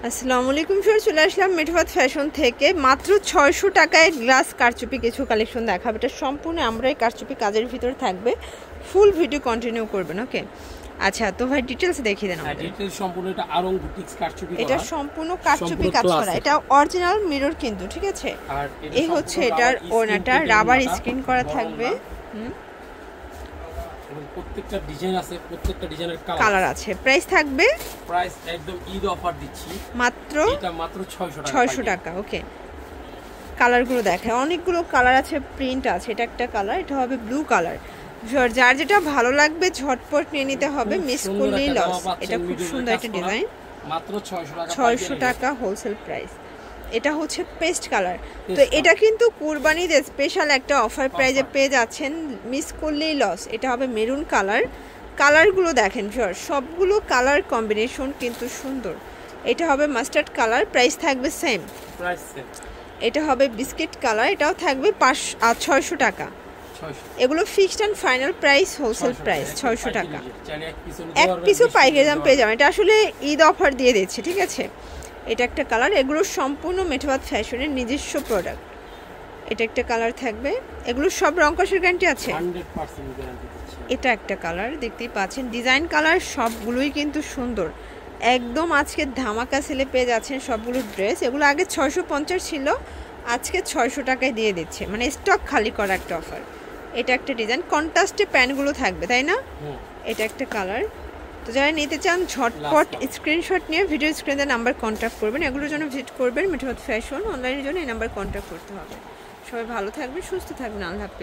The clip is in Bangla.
আসসালামু আলাইকুম স্যার, চলে আসলাম মেঠোবাদ ফ্যাশন থেকে। মাত্র 600 টাকায় গ্লাস কারচুপি কিছু কালেকশন দেখাবো। এটা সম্পূর্ণ আমরা এই কারচুপি কাজের ভিতরে থাকবে। ফুল ভিডিও কন্টিনিউ করবেন, ওকে? আচ্ছা, তো ভাই ডিটেইলস দেখিয়ে দেন আমাদের। ডিটেইলস সম্পূর্ণ এটা আরং বুটিক্স কারচুপি করা। এটা সম্পূর্ণ কারচুপি কাজ করা। এটা অরিজিনাল মিরর কিন্তু, ঠিক আছে? আর এই হচ্ছে এটার ওনাটা রাবার স্ক্রিন করা থাকবে। প্রত্যেকটা ডিজাইন আছে, প্রত্যেকটা ডিজাইনের কালার আছে। প্রাইস থাকবে, প্রাইস একদম ঈদ অফার দিচ্ছি মাত্র, এটা মাত্র 600 টাকা। ওকে, কালারগুলো দেখে অনেকগুলো কালার আছে, প্রিন্ট আছে। এটা একটা কালার, এটা হবে ব্লু কালার। যার যেটা ভালো লাগবে ঝটপট নিয়ে নিতে হবে, মিস করলেই লস। এটা খুব সুন্দর একটা ডিজাইন, মাত্র 600 টাকা হোলসেল প্রাইস। এটা হচ্ছে পেস্ট কালার। তো এটা কিন্তু কুরবানিতে স্পেশাল একটা অফার প্রাইজে পেয়ে যাচ্ছেন, মিস করলেই লস। এটা হবে মেরুন কালার। কালারগুলো দেখেন সবগুলো কালার কম্বিনেশন কিন্তু সুন্দর। এটা হবে মাস্টার্ড কালার, প্রাইস থাকবে সেম। এটা হবে বিস্কিট কালার, এটাও থাকবে 600 টাকা। এগুলো fixed and final price, wholesale price 600 টাকা। এক পিসও পাইকারি দাম পেয়ে যাবেন। এটা আসলে ঈদ অফার দিয়ে দিচ্ছে, ঠিক আছে? এটা একটা কালার। এগুলো সম্পূর্ণ মেঠোবাদ ফ্যাশনের নিজস্ব প্রোডাক্ট। এটা একটা কালার থাকবে। এগুলো সব রং কষের গ্যারান্টি আছে, 100% গ্যারান্টি দিচ্ছি। এটা একটা কালার, দেখতেই পাচ্ছেন ডিজাইন কালার সবগুলোই কিন্তু সুন্দর। একদম আজকে ধামাকা সেলে পেয়ে যাচ্ছেন সবগুলো ড্রেস। এগুলো আগে 650 ছিল, আজকে 600 টাকায় দিয়ে দিচ্ছে, মানে স্টক খালি করা একটা অফার। এটা একটা ডিজাইন, কন্ট্রাস্টে প্যান্টগুলো থাকবে, তাই না? এটা একটা কালার। তো যারা নিতে চান ঝটপট স্ক্রিনশট নিয়ে ভিডিও স্ক্রিনে নাম্বার কন্ট্যাক্ট করবেন। এগুলোর জন্য ভিজিট করবেন মেঠোবাদ ফ্যাশন। অনলাইনের জন্য এই নাম্বার কন্ট্যাক্ট করতে হবে। সবাই ভালো থাকবেন, সুস্থ থাকবেন। আল্লাহ হাফেজ।